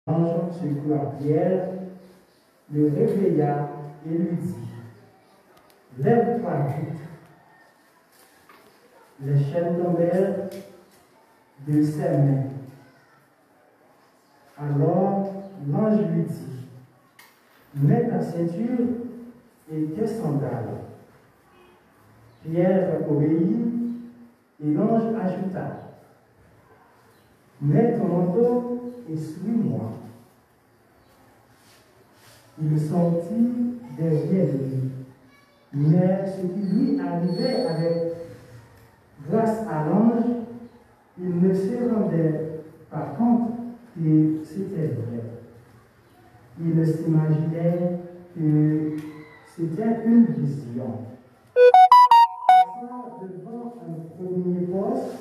L'ange secoua Pierre, le réveilla et lui dit, lève-toi vite. Les chaînes tombèrent de ses mains. Alors l'ange lui dit, mets ta ceinture et tes sandales. Pierre obéit et l'ange ajouta, mets ton manteau et suis-moi. Il sortit derrière lui, mais ce qui lui arrivait grâce à l'ange, il ne se rendait pas compte que c'était vrai. Il s'imaginait que c'était une vision. Devant un premier poste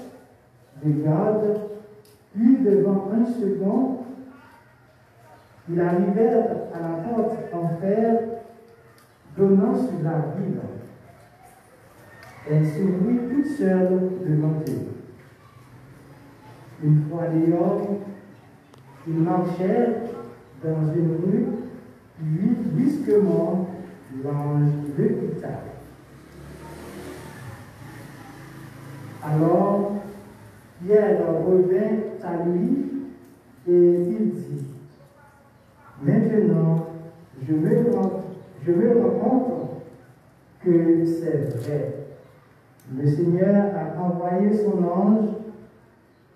de garde, puis devant un second, ils arrivèrent à la porte en fer donnant sur la ville. Elle s'ouvrit toute seule devant eux. Une fois dehors, ils marchèrent dans une rue, puis brusquement, l'ange le quitta. Alors, Pierre revint à lui et il dit, maintenant, je me rends compte que c'est vrai. Le Seigneur a envoyé son ange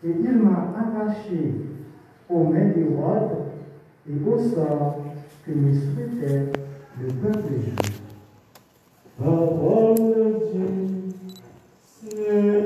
et il m'a attaché aux mains d'Hérode et au sort que me souhaitait le peuple juif. Parole de Dieu, Seigneur.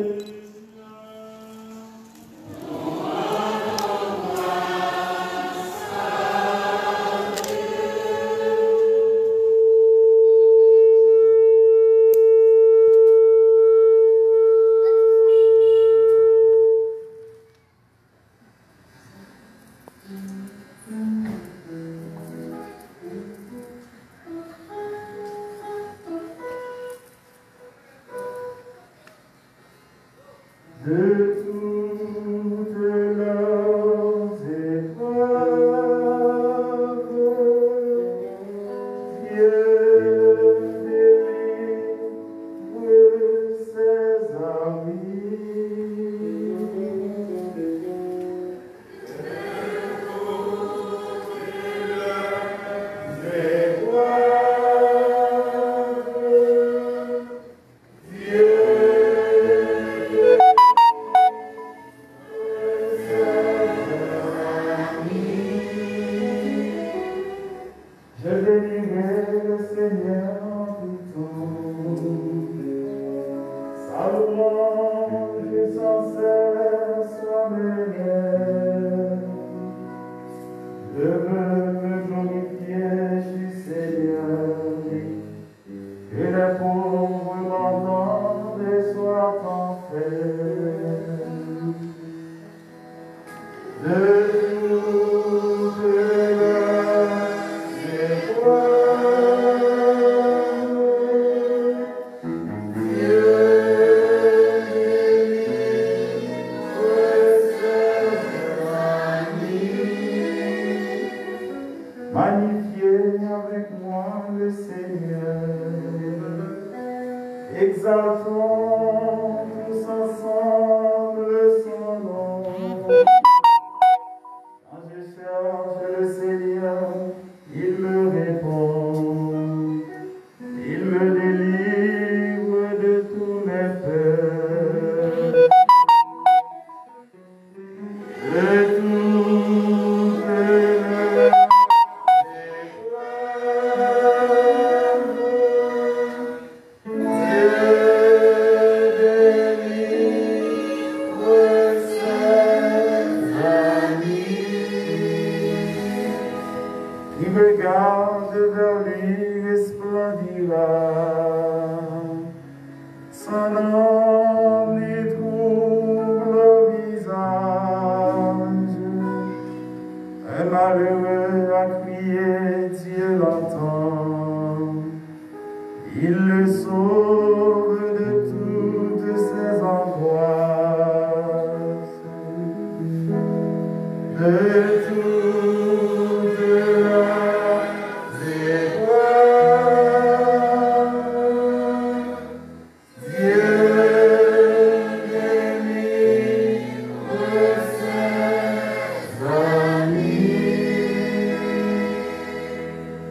De tout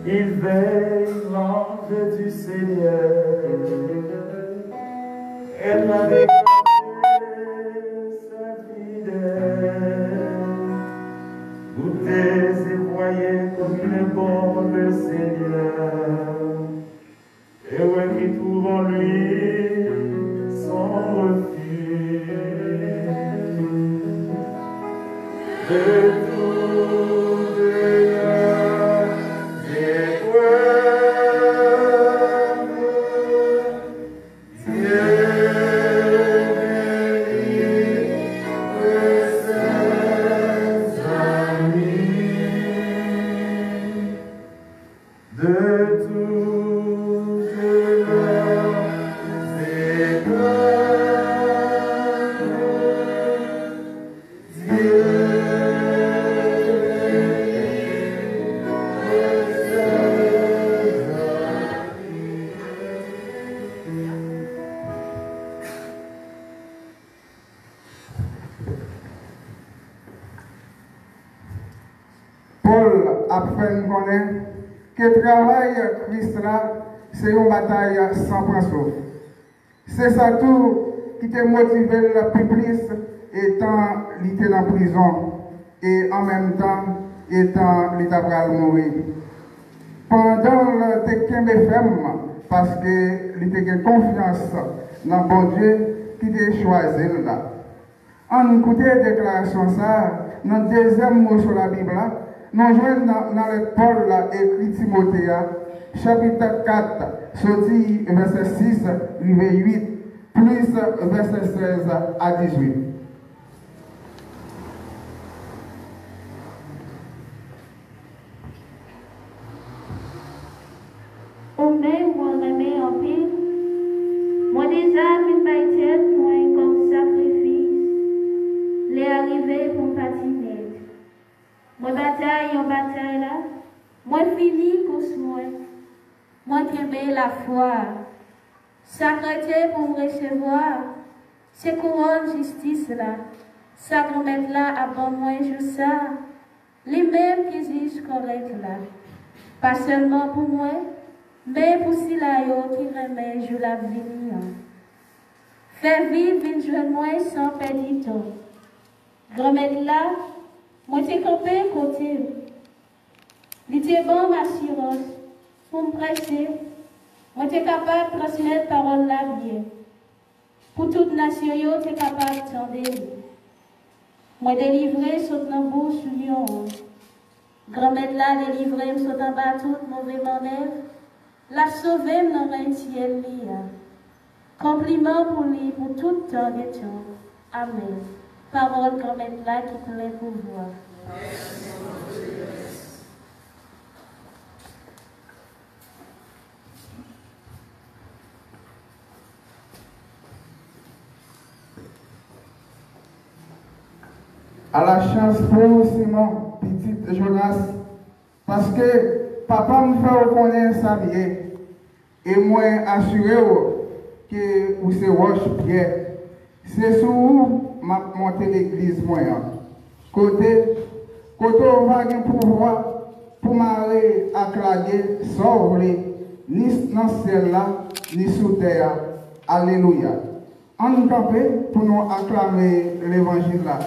il veille l'ange du Seigneur. Elle m'avait gardé sa fidèle. Goûtez et voyez comme il est bon le Seigneur. Heureux qui trouve en lui son refuge. De toutes les épreuves, Dieu délivre ses amis. De toutes les épreuves, Dieu Paul a fait nous connaître que le travail Christ là, c'est une bataille sans principe. C'est ça tout qui t'a motivé le plus étant il était en prison et en même temps étant il t'a mourir. Pendant le temps ferme parce que il était confiance dans bon Dieu qui t'a choisi là. En écoutant la déclaration ça, dans le deuxième mot sur la Bible, nous jouons dans le Paul écrit Timothée, chapitre 4, sorti verset 6, verset 8, plus verset 16 à 18. Au même moi remets en pile, moi déjà une bâtisse moi comme sacrifice, les arrivés pour patiner. Moi bataille en bataille là, moi fini course moi t'aimer la foi, sacré pour me recevoir, c'est couronne justice là, sacrement là avant moi je ça, les mêmes qui disent correct là, pas seulement pour moi. Mais pour si la yo qui remet, je la venir. Faire vivre une jeune moins sans perdre du temps. Grand-mère là, moi t'ai campé côté. Il était bon ma assurance pour me presser. Moi t'es capable de transmettre parole là bien. Pour toute nation yo t'es capable d'entendre. Moi délivrer saute dans bouche lion. Grand-mère là délivrer me saute en bas toute mauvaise manœuvre. La sauver dans un ciel lia. Compliment pour lui pour tout temps des temps. Amen. Parole comme elle là qui plein pouvoir. À la chance pour Simon, petit Jonas, parce que papa me fait reconnaître sa vie et moi assuré que vous c'est roche pierre. C'est sur où m'a monté l'église moyen. Côté on va gagner pouvoir pour m'aller acclamer sauver ni dans ciel là ni sous terre. Alléluia. On nous camper pour nous acclamer l'évangile là.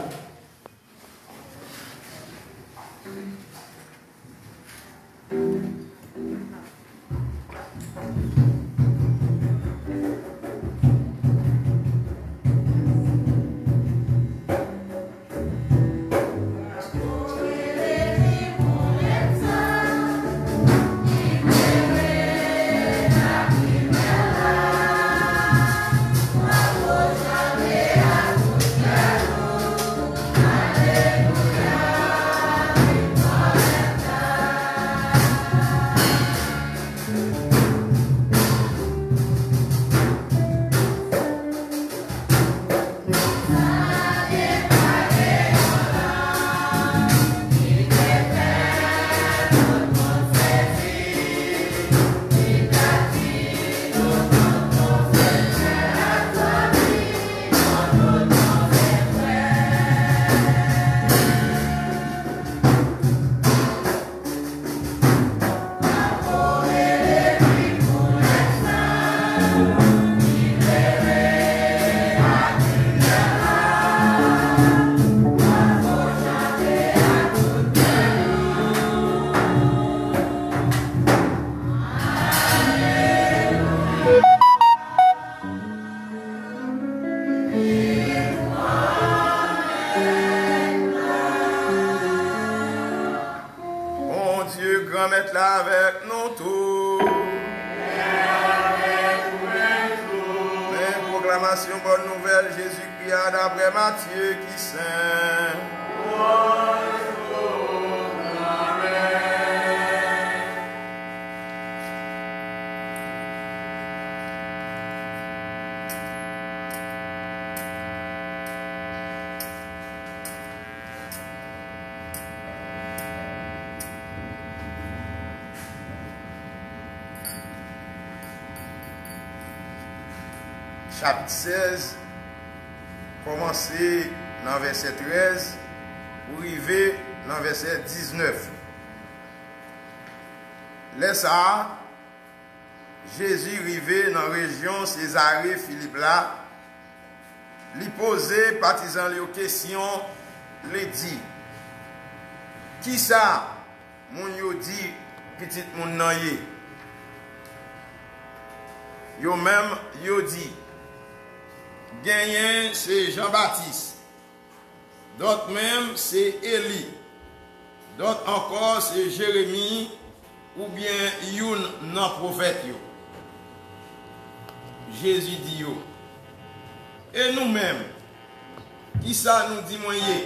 Dieu, grand maître là avec nous tous. Mais proclamation bonne nouvelle, Jésus-Christ d'après Matthieu qui saint. Chapitre 16, commencer dans verset 13, pour arriver dans verset 19. Laissa, Jésus arrivé dans la région Césarée Philippe là, lui poser partisan les questions, lui dit, qui ça, mon yo dit, petit mon nan ye? Yo même yo dit, gagné c'est Jean-Baptiste, d'autres même c'est Élie, d'autres encore c'est Jérémie ou bien Youn non prophète yo. Jésus dit yo. Et nous-mêmes, qui ça nous dit moyen?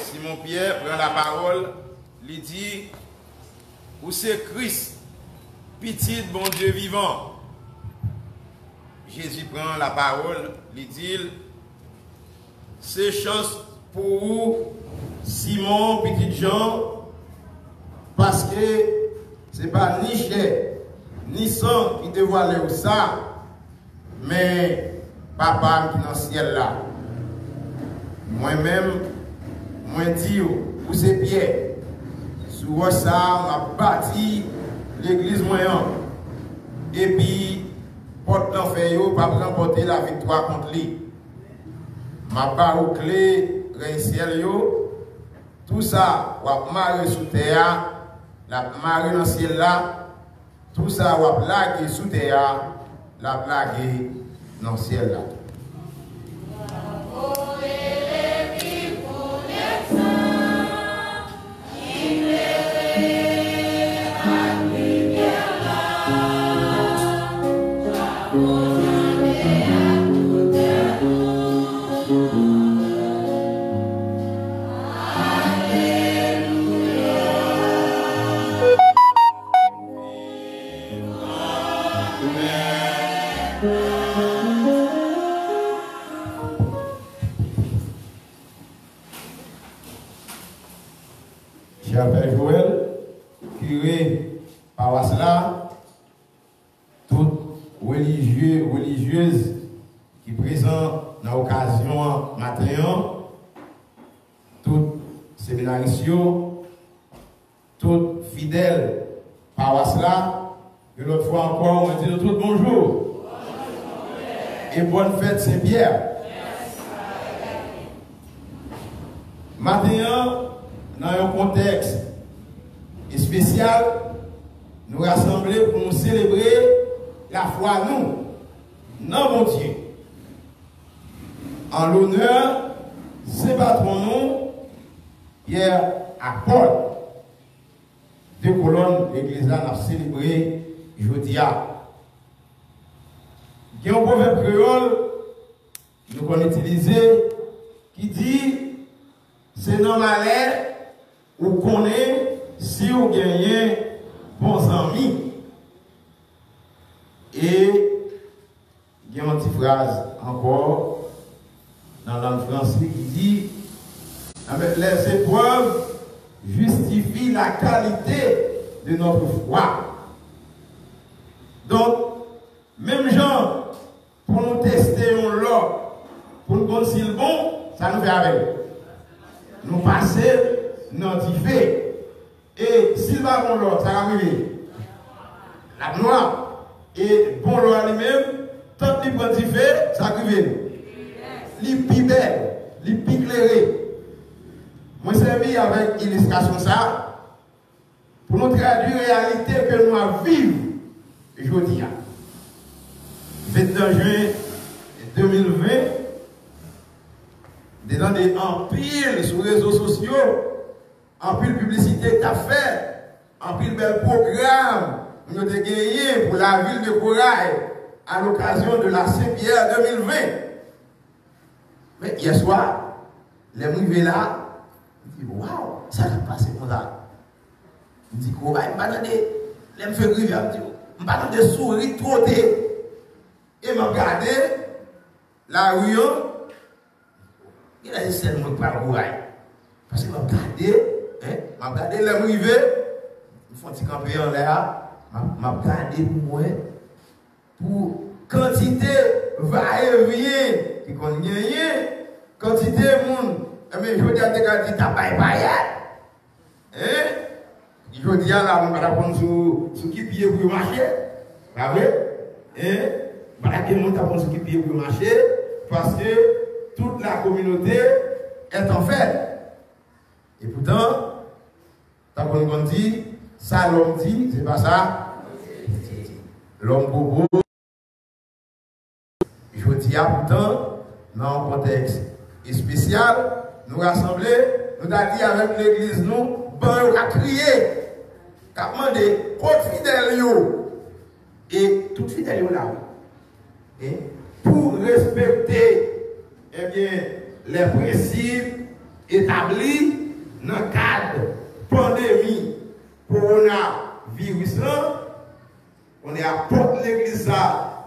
Simon Pierre prend la parole, lui dit, ou c'est Christ, petit bon Dieu vivant. Jésus prend la parole, lui dit, c'est chance pour vous, Simon, petit Jean, parce que ce n'est pas ni chair, ni sang qui dévoile ça, mais papa qui est dans le ciel là. Moi-même, moi dis, pour ces pierres, sur ça, m'a bâti l'église moyen. Et puis, porte l'enfer, pas remporter la victoire contre lui. Ma barre aux clés, ciel, tout ça, va marrer sous terre, la marrer dans le ciel là, tout ça, va blaguer sous terre, la blaguer dans le ciel là. J'appelle Joël, curé paroisse là, toutes religieuses qui présentent dans l'occasion matin, toutes séminaristes, toutes fidèles paroisse là, et l'autre fois encore, on dit de tout bonjour. Et bonne fête Saint-Pierre. Matin, dans un contexte spécial, nous rassembler pour nous célébrer la foi nous, non mon Dieu. En l'honneur, c'est patron nous, hier à Paul, 2 colonnes, l'église là, nous célébré jeudi. Il y a un proverbe créole, nous qu'on utilisé, qui dit, c'est normal ou connaît si vous gagnez bons amis. Et il y a une petite phrase encore dans la langue française qui dit, les épreuves justifient la qualité de notre foi. Donc, même gens, pour nous tester un lot, pour nous voir s'il est bon, ça nous fait avec. Nous passer notre fait. Et s'il va bon lot, ça va arriver. La noire. Et bon lot lui-même, tant qu'il prend du fait, ça arrive. Les plus belles, les plus éclairées. Moi, servi avec illustration ça, pour nous traduire la réalité que nous avons vivre aujourd'hui. 29 juin 2020, dans des empiles sur les réseaux sociaux, en pile publicité qu'a fait, en pile bel programme, nous avons gagné pour la ville de Corail à l'occasion de la Saint-Pierre 2020. Mais hier soir, les arrivés là, ils disent waouh, ça va passer comme ça. Je dis Corail, je ne vais pas faire rivière, je ne vais pas faire souris trotter. Et je regarde la rue, il a dit c'est moi qui parle Corail. Parce que je regarde les arrivés, ils font petit camper en l'air. Je regarde pour moi, pour quantité va-et-vient, qui connaît rien, quantité de monde, mais je veux dire, tu as pas je veux dire, là, on va prendre sur qui pied pour marcher, pas vrai? Voilà que monde apprend sur qui pied pour marcher, parce que toute la communauté est en fait. Et pourtant, tant qu'on dit, ça l'homme dit, c'est pas ça. L'homme propose. Je dis pourtant, dans un contexte spécial, nous rassembler, nous avons dit avec l'église, nous, on a crié, on a demandé, contre fidèles, et tout fidèle là, pour respecter eh bien, les principes établis dans le cadre pandémie coronavirus, on est à porte de l'église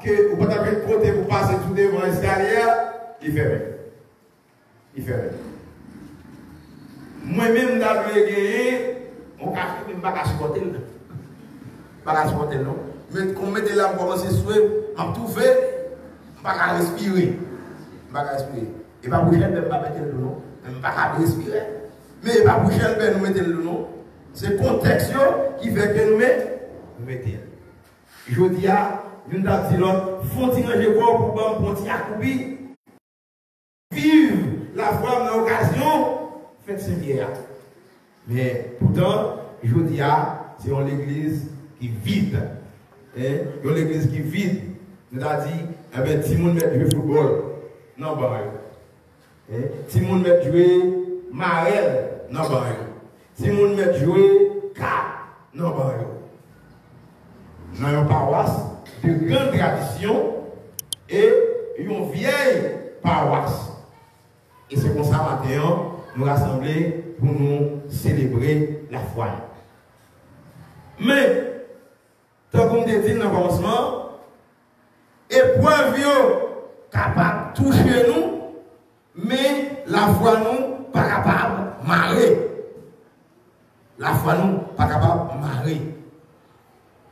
que vous pouvez porter pour passer tout devant l'escalier, il fait. Il fait. Moi-même, dans le gagné, on cache, je ne vais pas supporter. Je ne vais pas supporter, non. Mais quand on met là, on commence à souhaiter, on tout fait, je ne vais pas respirer. Je ne vais pas respirer. Et pas bouger, je ne vais pas mettre le nom. Je ne vais pas respirer. Mais pas bouger, je vais mettre le nom. C'est le contexte qui fait que nous mettons. Je dis à nous avons dit l'autre, font-ils ranger corps pour monter à couper, vivre la foi dans l'occasion, faites Saint-Pierre. Mais pourtant, je dis à c'est une église qui vide. Une église qui vide. Nous avons dit, eh bien, si nous mettons jouer football, non, bah, si nous mettons jouer marelle, non, bah, si nous mettons jouer cap, non, bah, dans une paroisse de grande tradition et une vieille paroisse. Et c'est comme ça, maintenant, nous rassembler pour nous célébrer la foi. Mais, tant qu'on dit dans le commencement, épreuve capable de toucher nous, mais la foi nous pas capable de marrer. La foi nous pas capable de marrer.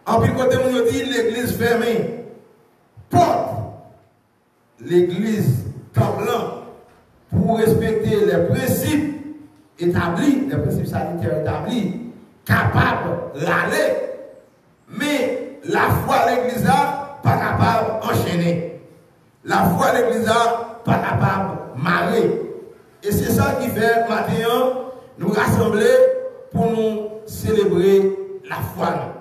En plus, côté, on dit l'église fermée. Porte l'église tremblant pour respecter les principes établis, les principes sanitaires établis, capable d'aller. Mais la foi à l'église n'a pas capable d'enchaîner. La foi à l'église n'a pas capable de marrer. Et c'est ça qui fait maintenant nous rassembler pour nous célébrer la foi.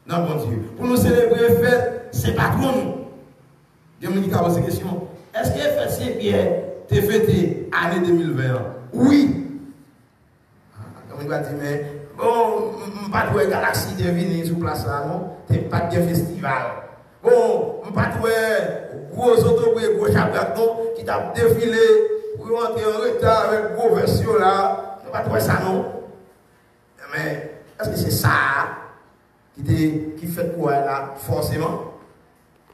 Non, bon Dieu. Pour nous célébrer fête, c'est pas trop nous. Je me dis qu'à cette question, est-ce que fête Saint-Pierre t'es fêté année 2020? Oui. Comme il va dire, mais bon, pas de galaxie de venir sur place là, non? T'es pas de festival. Bon, pas de gros autobus, gros chapeau qui t'a défilé pour rentrer en retard avec gros version là. Pas de ça, non? Mais est-ce que c'est ça? Qui fait quoi là, forcément.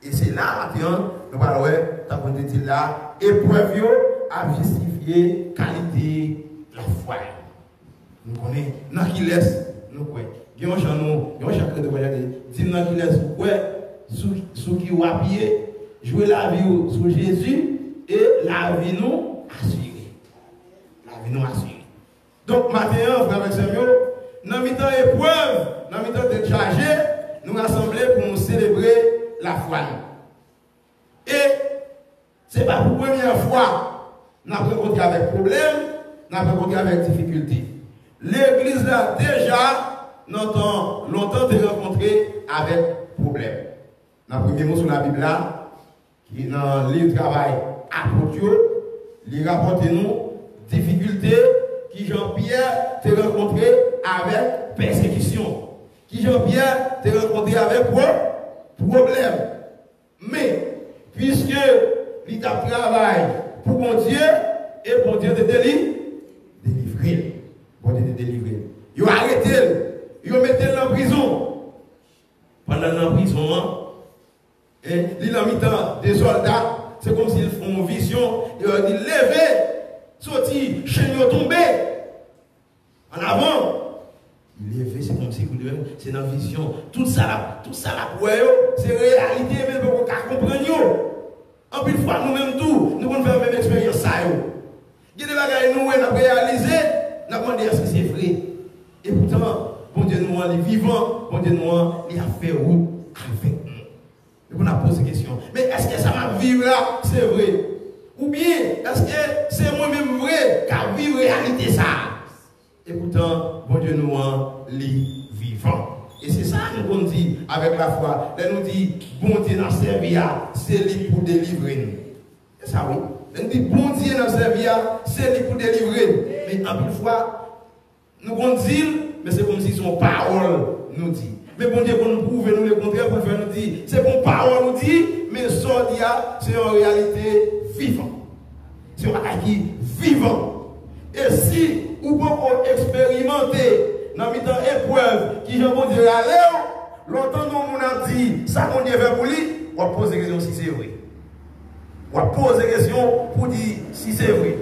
Et c'est là, maintenant, nous parlons, tant qu'on dit là, épreuve à justifier qualité de la foi. Nous connaissons, dans qui laisse, nous quoi. Il y a un chacun de quoi dit, dans qui laisse, quoi, sous qui ou appuyé, jouer la vie sur Jésus et la vie nous assurée. La vie nous assurée. Donc, maintenant, frère Samuel, dans le temps épreuve, dans le temps de charger, nous rassembler pour nous célébrer la foi. Et ce n'est pas pour la première fois que nous avons rencontré avec problème, nous avons rencontré avec difficulté. L'église là, déjà, longtemps de rencontrer avec problème. Dans le premier mot sur la Bible là, qui est dans le livre de travail apôtre, il rapporte nous difficultés qui Jean-Pierre t'a rencontré avec persécution, qui Jean-Pierre t'a rencontré avec problème. Mais, puisque il t'a travaillé pour mon Dieu, et pour Dieu de délivrer. Bon Dieu de délivrer. Il a arrêté, il a mis en prison. Pendant l'emprisonnement, il a mis des soldats, c'est comme s'ils font une vision, il a dit levez, sorti, chaîne tombé. En avant, il levé, c'est comme si c'est une vision. Tout ça là, pour eux, c'est réalité, mais vous pouvez comprendre. En plus, fois, nous-mêmes, tout, nous pouvons faire la même expérience. Il y a des bagages nous avons réalisé, nous avons demandé est-ce que c'est vrai. Et pourtant, bon Dieu nous est vivant, bon Dieu nous il a fait où avec nous. On a posé la question. Mais est-ce que ça va vivre là, c'est vrai? Ou bien, est-ce que c'est moi-même vrai qu'à vivre réalité ça? Et pourtant, bon Dieu nous est vivant. Et c'est ça que nous dit avec la foi. Là nous dit, bon Dieu nous servir, c'est lui pour délivrer nous. C'est ça oui. On dit, bon Dieu dans sa vie, c'est lui pour délivrer. Mais en plus fois, nous on dit, mais c'est comme si son parole nous dit. Mais bon Dieu, pour nous prouver nous le contraire, pour nous dire, c'est bon parole nous dit, mais son dia, c'est en réalité vivant. C'est un qui vivant. Et si vous pouvez expérimenter dans mes temps épreuve, qui je vous dire allez, longtemps nous on a dit, ça qu'on Dieu fait pour lui, on pose la question si c'est vrai. On va poser des questions pour dire si c'est vrai.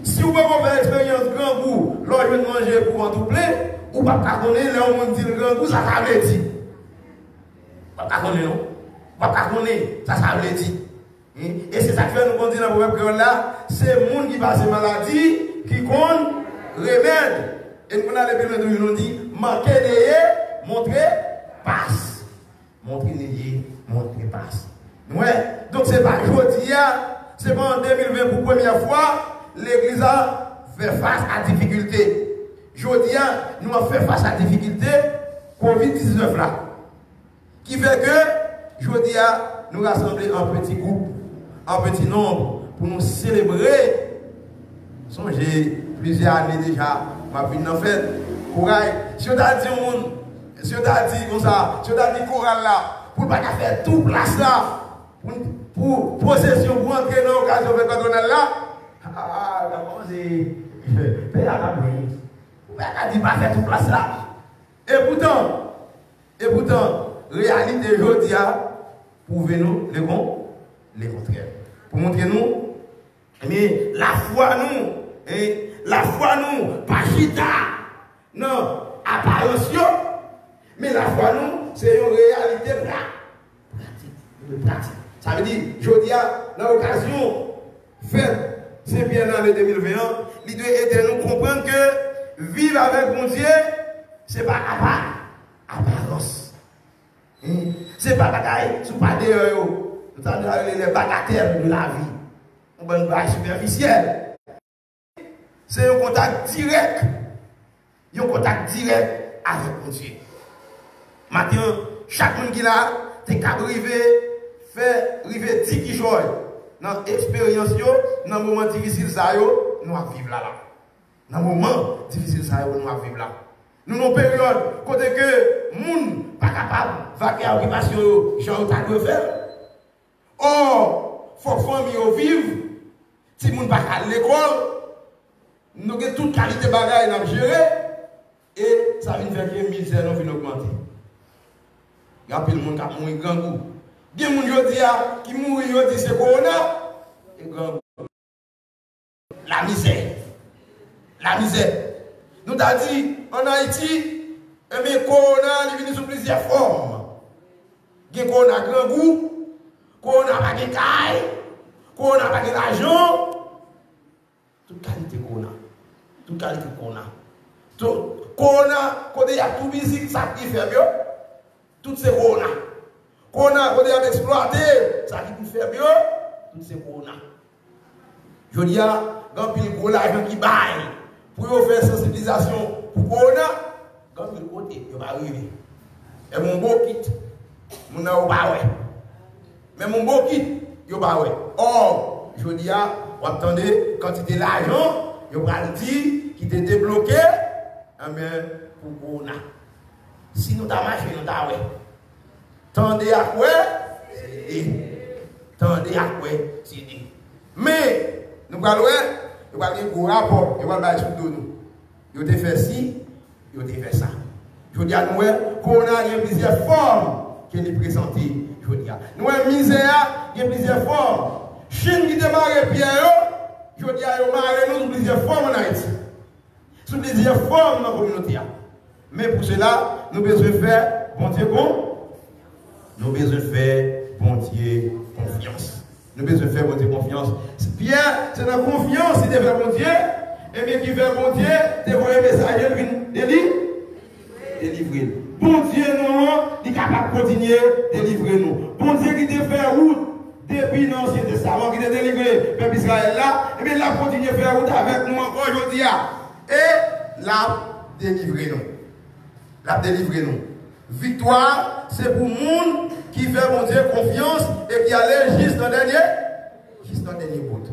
Si vous pouvez faire l'expérience grand goût, lors de manger pour en tout plaît, ou pas connaître, là on dit le grand goût, ça veut dire. Pas connaître, non? Pas connaître, ça veut dire. Et c'est ça que fait nous dire dans le proverbe là, c'est le monde qui passe maladie, qui compte remède. Et nous allons plus loin, nous dit, manquer n'ayez, montrer, passe. Montrer n'ayez, montrer, passe. Ouais, donc c'est pas aujourd'hui, c'est pas en 2020 pour la première fois, l'église a fait face à difficulté. Aujourd'hui, nous avons fait face à difficulté Covid-19 là. Qui fait que, aujourd'hui, nous rassembler en petit groupe, en petit nombre, pour nous célébrer. Songez, plusieurs années déjà, ma vie en fait, courage. Si on a dit au monde, si on a dit comme ça, si on a dit courage là, pour ne pas faire tout place là, pour possession, pour entrer dans l'occasion de patronal là, d'abord c'est. Père à la bruit. Vous n'avez dit pas faire toute place là. Et pourtant, réalité aujourd'hui, prouvez-nous les bons, les contraires. Pour montrer nous, mais la foi nous, pas chita, non, apparence, mais la foi nous, c'est une réalité pratique. Ça veut dire, je dis, dans l'occasion, faite, c'est bien l'année 2021, l'idée était de nous comprendre que vivre avec mon Dieu, ce n'est pas apparence. Ce n'est pas bagaille, ce n'est pas d'ailleurs, nous avons les bagatelles de la vie. On va une bagaille superficielle. C'est un contact direct. Un contact direct avec mon Dieu. Maintenant, chaque monde qui l'a, t'es qu'à faire arriver 10 qui jouent dans l'expérience, dans le moment difficile, nous allons vivre là. Dans le moment difficile, nous allons vivre là. Nous avons une période côté que les gens ne sont pas capables de faire des occupations, genre, tu as faire. Or, il faut que les familles vivent. Si les gens ne sont pas à l'école, nous avons toute qualité de bagaille à gérer. Et ça vient faire que les misères vont augmenter. Il y a plein de monde qui a mouru grand goût. Il y a des gens qui mourent, c'est Corona. Et grand goût. La misère. La misère. Nous avons dit, en Haïti, mais Corona, il vient sous plusieurs formes. Il y a Corona grand goût, Corona pas de caille, Corona pas d'argent. Toute qualité Corona. Toute qualité Corona. Corona, quand il y a tout musique, ça qui fait mieux. Tout c'est Corona. Corona, quand il y a exploité, ça qui fait mieux. Tout c'est Corona. Je dis, il y a un peu l'argent qui baille pour faire sensibilisation pour Corona. Quand il côté, il va arriver. Et mon beau kit, mon n'a pas ouais. Mais mon beau kit, il va pas ouais. Or, je dis, vous attendez, quantité d'argent, il va le dire, qui te débloqué, pour Corona. Si nous t'avons marché, nous t'avons ouais. Tendez à quoi? Tendez à quoi? Mais, nous allons nous allons un gros rapport, nous allons faire sous nous. Nous avons fait ci, nous avons fait ça. Je dis à nous, Corona, il y a plusieurs formes qu'elle est présentée. Je dis à nous, misère, il y a plusieurs formes. Chine qui démarre Pierre, je dis à nous, nous plusieurs formes en Haïti. Sous plusieurs formes dans la communauté. Mais pour cela, nous devons faire bon Dieu bon. Nous devons faire bon Dieu confiance. Nous devons faire bon Dieu confiance. Pierre, c'est dans la confiance qu'il devait bon Dieu. Et bien qui fait bon Dieu, devant un message, délivrer. Bon Dieu, non, il est capable de continuer de délivrer nous. Bon Dieu qui te fait route depuis l'Ancien Testament, qui te délivré le peuple Israël là, et bien il a continué à faire route avec nous encore aujourd'hui. Et l'a délivré nous. L'a délivré nous. Victoire, c'est pour le monde qui fait bon Dieu confiance et qui allait juste dans le dernier bout.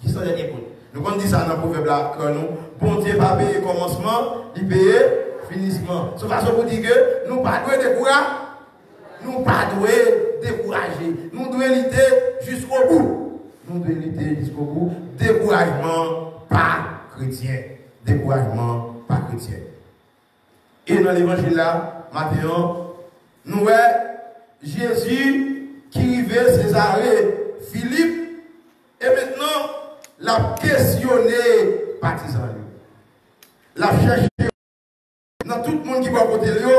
Juste dans le dernier bout. Nous on dit ça dans le proverbe là, que nous, bon Dieu va payer commencement, il paye finissement. De toute façon, vous dites que nous ne pas décourager. Nous ne pas décourager. Nous devons lutter jusqu'au bout. Nous devons lutter jusqu'au bout. Découragement pas chrétien. Découragement pas chrétien. Et dans l'évangile là, maintenant, nous voyons Jésus qui arrivait Césarée Philippe et maintenant l'a questionné partisan lui. L'a cherché dans tout le monde qui va côté lui,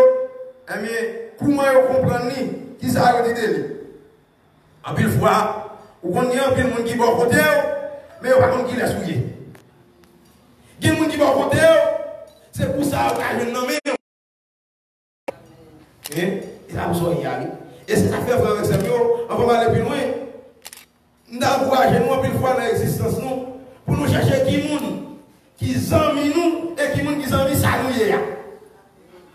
mais comment vous comprenez qui ça a dit lui? En pile fois, vous connaissez un peu de monde qui va côté mais par contre qui l'a souillé. Il y a des gens qui vont côté, c'est pour ça que je nomme. Et ça vous soit y aller. Et c'est ça fait frère avec Samuel, on va aller plus loin. Nous encourageons nous une fois dans l'existence nous pour nous chercher qui monde qui amis nous et qui monde qui amis ça nous.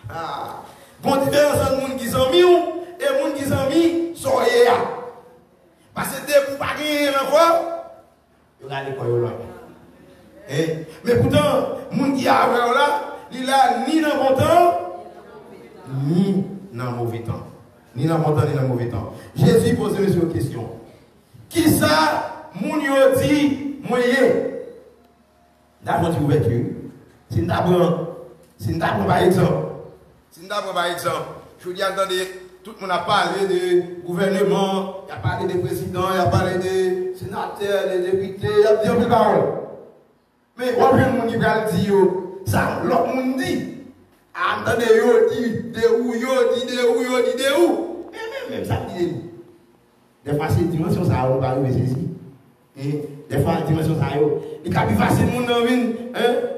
Ah, bon différence entre monde qui amis et monde qui amis soyez. Parce que dès que vous pas gagner encore, vous allez quoi loin. Mais pourtant, les gens qui a là, il a ni dans le bon temps, ni dans le mauvais temps. Ni dans le bon temps, ni dans le mauvais temps. Jésus pose une question. Qui ça, mon yo dit, moyen? D'abord, tu ouverture. Si nous avons par exemple, je vous dis, attendez, tout le monde a parlé de gouvernement, il a parlé des présidents, il a parlé des sénateurs, des députés, il a dit un peu de parole. Mais on vient de monde qui va dire ça, l'autre monde dit. Attendez, yo dit de où, de où. Même ça dit. Des fois, c'est dimension ça, on va arriver ici. Des fois, dimension ça, il est plus facile, mon nom,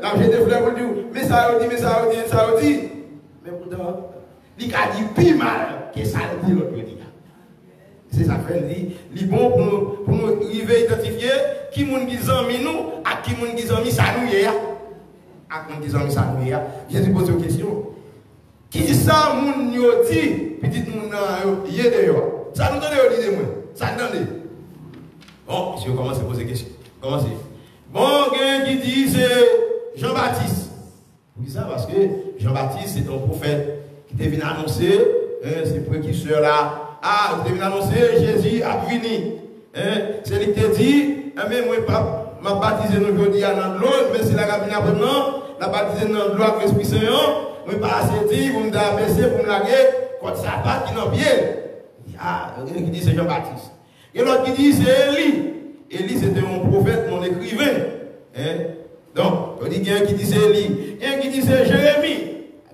là, j'ai des fleurs pour dire, mais ça dit. Mais pourtant, il a dit plus mal que ça dit l'autre dit. C'est ça fait dit bon pour nous arriver à identifier qui moun qui zami nous à qui moun qui zami ça nous y a à qui moun qui zami ça nous y a. Jésus pose une question. Qui ça moun yo dit petite moun y est dehors. Ça nous donne dit de moi. Ça donne. Bon, monsieur commence à poser des questions. Commencez. Bon, quelqu'un qui dit c'est Jean-Baptiste. Oui ça parce que Jean-Baptiste c'est un prophète qui est venu annoncer ces précurseurs là. Ah, vous devez annoncer, Jésus a venu. C'est lui qui t'a dit, mais moi, je m'a baptisé aujourd'hui dans l'eau, mais c'est la cabine après non, la baptisé dans l'eau avec l'Esprit Saint, moi, pas assez dit, vous me donnez baisser pour me laguer, quand ça part qui dans le pied. Ah, il y a qui dit c'est Jean-Baptiste. Et l'autre qui dit c'est Élie. Élie, c'était mon prophète, mon écrivain. Donc, il y a qui dit c'est Élie. Il y a qui dit c'est Jérémie.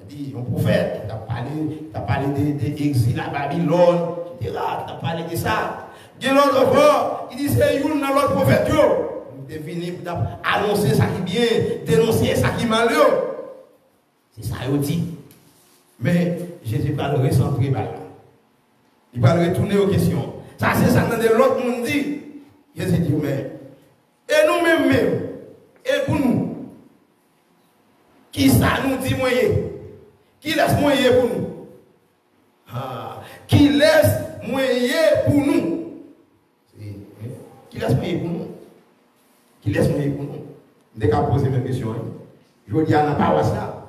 Il dit, mon prophète, tu as parlé de l'exil à Babylone, etc. Tu as parlé de ça. Il y a l'autre fois, il dit c'est Youn dans l'autre prophète. Tu es venu pour annoncer ça qui est bien, dénoncer ça qui est malheureux. C'est ça qu'il dit. Mais Jésus va le recentrer. Il va le retourner aux questions. Ça, c'est ça que l'autre monde dit. Jésus dit, mais, et nous-mêmes, et pour nous, qui ça nous dit moyen? Qui laisse moyen pour nous? Ah, qui laisse moyen pour nous? Qui laisse moyen pour nous? Qui laisse moyen pour nous? Dès qu'on pose mes questions, Je dis à la paroisse là.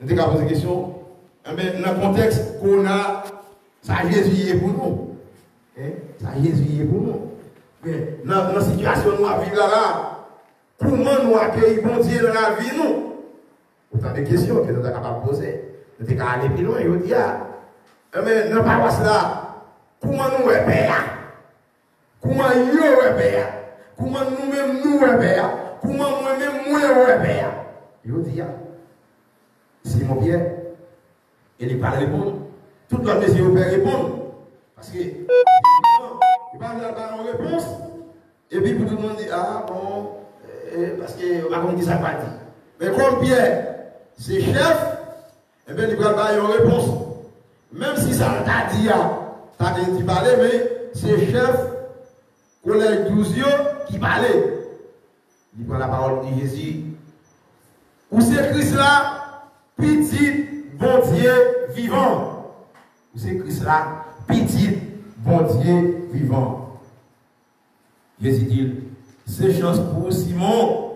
Nous avons posé une question. Dans le contexte qu'on a, ça Jésus est pour nous. Ça Jésus est pour nous. Mais dans la situation où nous vivons là, comment nous accueillons bon Dieu dans la vie nous? Autant de questions que nous sommes capables de poser. Nous sommes capables d'aller plus loin. Je dis, mais dans la paroisse là, comment nous repérons? Comment nous repérons? Comment nous-mêmes nous repérons? Comment moi-même nous repérons? Je dis, Simon Pierre, il n'est pas répondre. Tout le monde ne peut répondre. Parce que, il va avoir une réponse. Et puis, pour tout le monde dit, ah bon, parce que, on va dire ça pas dit. Mais comme Pierre, c'est chef, et bien, il va avoir une réponse. Même si ça t'a dit, t'as dit parler, mais c'est chef, collègue 12 qui parlait. Il prend la parole de Jésus. Où c'est Christ là, petit bon Dieu vivant. Où c'est Christ là, petit bon Dieu vivant. Jésus dit, c'est chance pour Simon,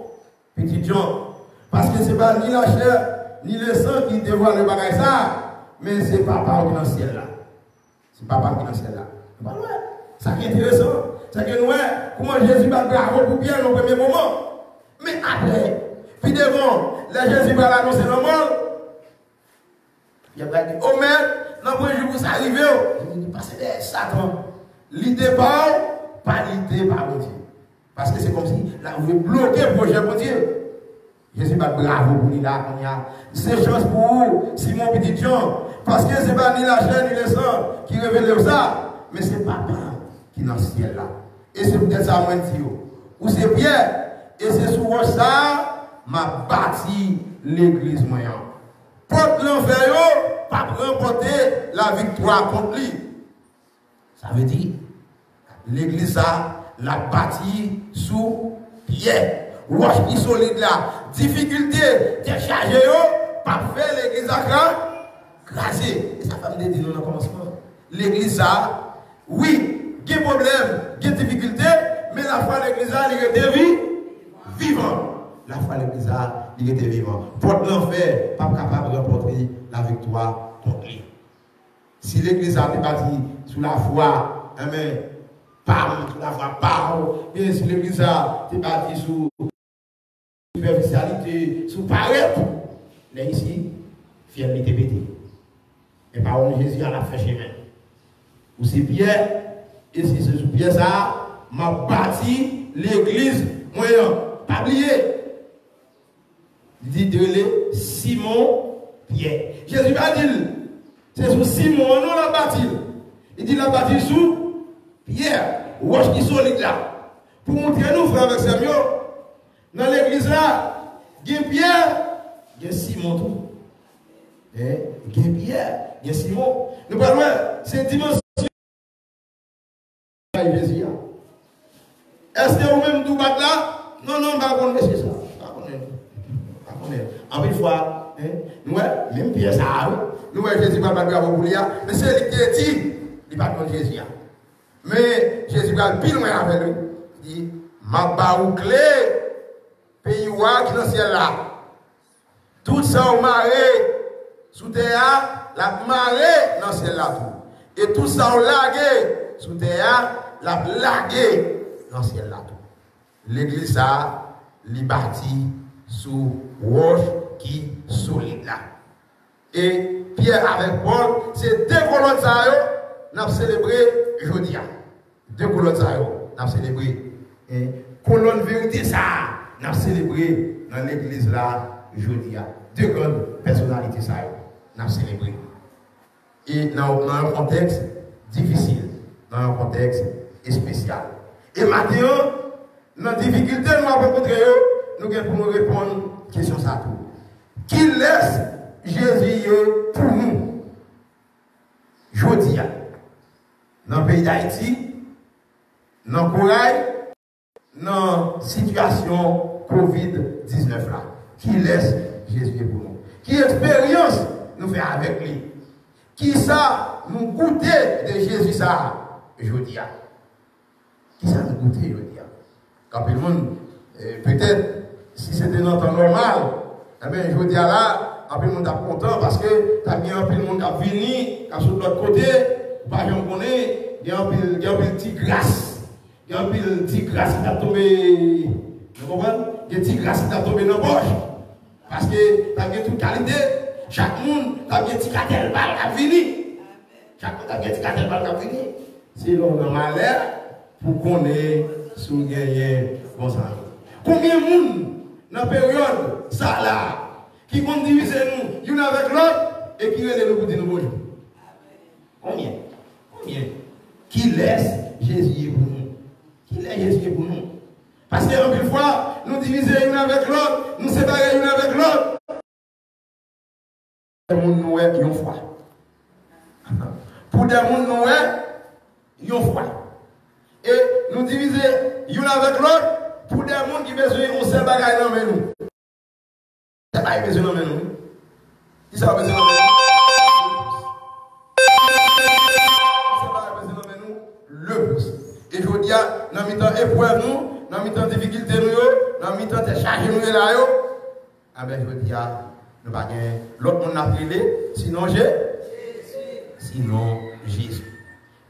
petit Jean. Parce que ce n'est pas ni la chair, ni le sang qui dévoile le bagage ça, mais c'est Papa qui est dans le ciel là. C'est Papa qui est dans le ciel là. Ça qui est intéressant, c'est que nous, comment Jésus va bravo pour bien au premier moment. Mais après, puis devant, là Jésus va l'annoncer dans le monde. Il va dire, oh mais, dans le jour où ça arrive, il dit, parce que Satan, l'idée pas l'idée par mon Dieu. Parce que c'est comme si là, vous voulez bloquer le projet de Dieu. Jésus va bravo pour lui là, c'est chance pour vous, Simon petit Jean. Parce que ce n'est pas ni la chair ni le sang qui révèle ça, mais c'est Papa qui est dans le ciel là. Et c'est peut-être ça, moi, je dis, ou c'est Pierre. Et c'est sur ça, m'a bâti l'église moyen. Porte l'enfer, pas remporter la victoire contre lui. Ça veut dire, l'église ça, l'a bâti sous Pierre. Roche qui solide là. Difficulté, décharger, pas faire l'église à craser. Et ça va me dire dans le commencement. L'église ça, oui, il y a problème, il y a difficulté, mais la foi de l'église elle était vivant. La foi de l'église il était vivant. Porte l'enfer, pas capable de remporter la victoire contre lui. Si l'église a été bâtie sous la foi, sous la foi, bien si l'église a été bâtie sous superficialité, sous paraître, là ici, fiabilité pété. Et par contre, Jésus a fait chemin. Ou c'est Pierre, et si c'est sous Pierre ça, m'a bâti l'église moyen. Pas oublier. Il dit de Simon Pierre. Jésus va dire, c'est sous Simon, non la bâti. Il dit la bâti sous Pierre, roche qui solide là. Pour montrer nous, frères avec Samuel, dans l'église là, il y a Pierre, il y a Simon tout. Il y a Pierre, il y a Simon. Nous parlons, c'est une dimension. Est-ce que vous-même tout battre là? Non, non, pas qu'on c'est ça. En une fois, nous, même Pierre, ça, nous, Jésus va battre pour lui, mais c'est lui qui a dit, il va contre Jésus. Mais Jésus va pile loin avec lui. Il dit, ma barou clé, pays qui est dans le ciel là. Tout ça au marée, sous terre, la marée dans le ciel là. Et tout ça au lagué, sous terre, la lagué dans le ciel là. L'église a bâti sous roche qui solide là. Et Pierre avec Paul, c'est deux colonnes ça nous avons célébré aujourd'hui. Deux colonnes ça nous avons célébré. Colonne vérité ça nous avons célébré dans l'église là aujourd'hui. Deux grandes personnalités ça nous avons célébré. Et dans un contexte difficile, dans un contexte spécial. Et maintenant, dans la difficulté, nous avons rencontré, nous allons répondre à la question ça tout. Qui laisse Jésus pour nous? Jeudi, dans le pays d'Haïti, dans le corail, dans la situation Covid-19 là. Qui laisse Jésus pour nous? Qui expérience nous fait avec lui? Qui ça nous goûter de Jésus ça? Jeudi. Qui ça nous goûter jeudi? Quand le monde, peut-être, si c'était notre temps normal, Eh bien, je vous dis là, un peu le monde est content parce que tu as bien un peu le monde qui a venu, qui a sur l'autre côté, pas j'en connais, il y a un peu de petite grâce. Il y a un peu de petite grâce qui a tombé. Vous comprenez? Il y a une petite grâce qui a tombé dans la poche. Parce que tu as bien toute qualité. Chaque monde, tu as bien un petit catel bal qui a fini. Chaque monde, tu as bien un petit catel bal qui a fini. C'est l'on malheur pour qu'on ait sous gagner bon ça. Combien de monde dans la période, ça là, qui vont diviser nous, l'une avec l'autre, et qui relève nous pour dire nous bonjour? Combien? Combien? Qui laisse Jésus pour nous? Qui laisse Jésus pour nous? Parce que une fois, nous diviser l'une avec l'autre, nous séparer l'une avec l'autre. Pour des gens nous ont froid. Pour des gens nous ont froid. Et nous diviser l'une avec l'autre, pour des gens qui ont besoin de seul bagage dans nous. C'est pas besoin de nous. Qui ça a besoin de nous? C'est pas besoin de nous. Le plus. Et je vous dis, dans le temps épreuve nous, dans le temps difficulté nous, dans le temps chargé nous là, ah ben je vous dis, nous pas gagner. L'autre monde a prié, sinon Jésus.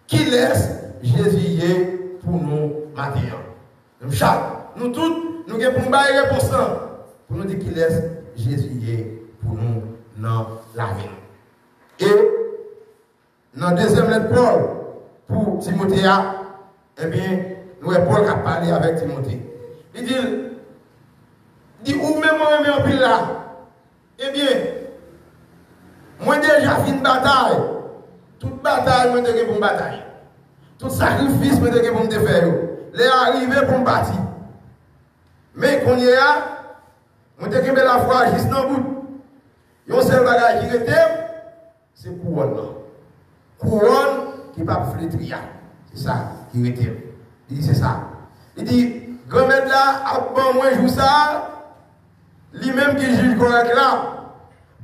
Qui laisse Jésus pour nous maintenant? Nous tous, nous avons pour nous bailler réponse pour nous dire qu'il laisse Jésus pour nous dans la vie. Et dans la deuxième lettre Paul, pour Timothée, eh bien, nous avons Paul qui a parlé avec Timothée. Il dit, où même moi, en pile là, eh bien, moi déjà fait une bataille. Toute bataille, moi déjà pour une bataille. Tout sacrifice, moi déjà pour me faire. Les arrivés pour me bâtir. Mais qu'on y est là, on te fait la foi juste dans le bout. Il y a un seul bagage qui était, c'est couronne. Couronne qui ne peut pas flétrir. C'est ça qui était. Il dit c'est ça. Il dit, grand-mère là, avant moi, je joue ça, lui-même qui juge correct là.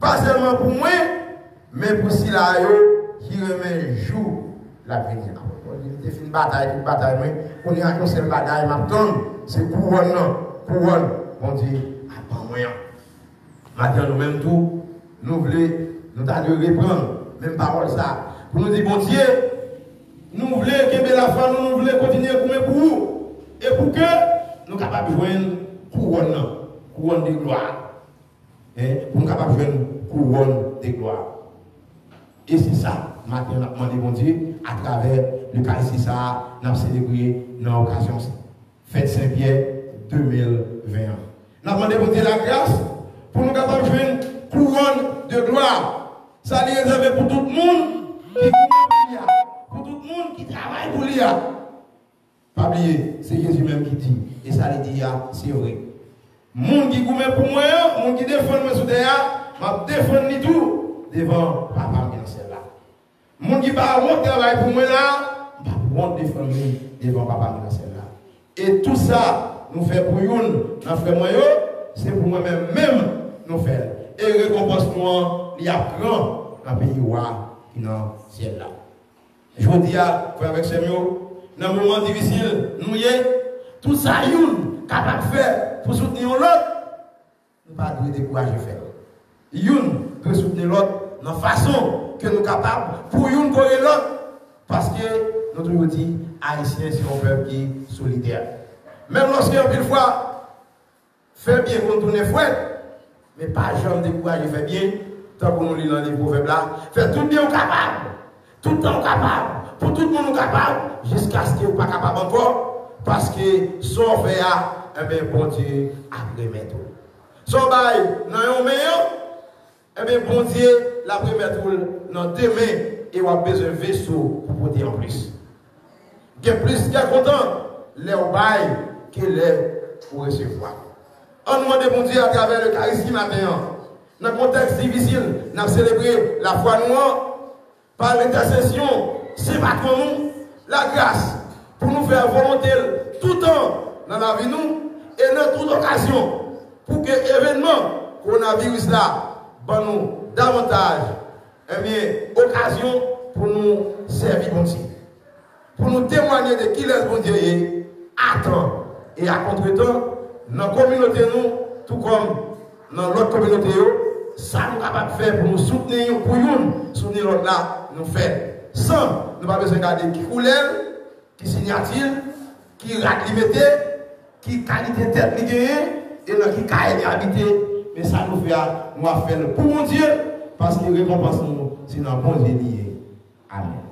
Pas seulement pour moi, mais pour si là, qui remet jour l'avenir. Il fait une bataille, on est à une seule bataille, c'est couronne. Couronne, on dit, pas moyen. Maintenant, nous-mêmes, tout, nous voulons, nous allons reprendre, même parole ça, pour nous dire, bon Dieu, nous voulons que la foi, nous voulons continuer pour vous, et pour que nous soyons capables de jouer couronne de gloire. Pour nous capables de jouer couronne de gloire. Et c'est ça, maintenant, nous avons demandé, bon Dieu, à travers l'Eucharistie, ça, nous avons célébré dans l'occasion Fête Saint-Pierre 2021. Nous avons demandé, bon Dieu, la grâce pour nous capables de jouer une couronne de gloire. Ça est réservé pour tout le monde qui pour tout le monde qui travaille pour l'IA. Pas oublier, c'est Jésus même qui dit. Et ça lui dit, c'est vrai. Monde qui gourmet pour moi, monde qui défend moi sous derrière, m'a défendre tout devant papa qui est celle-là. Monde qui va honte travail pour moi là, m'a honte défendre devant papa qui est celle-là. Et tout ça, nous fait pour nous, dans frère moi, c'est pour moi-même, nous faire. Et récompensement, il y a grand dans le pays qui est dans le ciel là. Je vous dis, frère avec ces mots, dans un moment difficile, nous y est, tout ça, nous capable de faire pour soutenir l'autre, nous ne pouvons pas décourager de faire. Nous peut soutenir l'autre dans la façon que nous sommes capables pour nous corriger l'autre. Parce que nous toujours dit, Haïtiens, c'est un peuple qui est solidaire. Même lorsqu'il y a une fois, fait bien qu'on tourne fouette, mais pas jamais décourager, fait bien, tant que nous lisons dans les proverbes là, fait tout bien capable, tout le temps capable, pour tout le monde capable, jusqu'à ce qu'il ne soit pas capable encore, parce que son fait un bien bon Dieu après mettre. Son bail, dans un meilleur, eh bien bon Dieu, la première tour, dans deux mains, et on a besoin de vaisseau pour porter en plus. Il y a plus qui est content, les bail, que les pour recevoir. On demande bon Dieu à travers le charisme matin. Dans un contexte difficile, nous avons célébré la foi noire par l'intercession, c'est pas nous, la grâce pour nous faire volonté tout le temps dans la vie nous et dans toute occasion pour que l'événement coronavirus là, ben nous davantage occasion pour nous servir bon Dieu. Pour nous témoigner de qui est bon Dieu est, à temps et à contre-temps, dans la communauté nous, tout comme dans l'autre communauté, ça nous capable de faire pour nous soutenir, pour nous soutenir l'autre là, nous faire. Sans, nous pas besoin de regarder qui couleur, qui signe-t-il, qui rate limité, qui qualité tête li gagne, et dans qui caille habité. Mais ça nous fait, nous faire pour mon Dieu, parce qu'il récompense nous, c'est dans bon Dieu lié. Amen.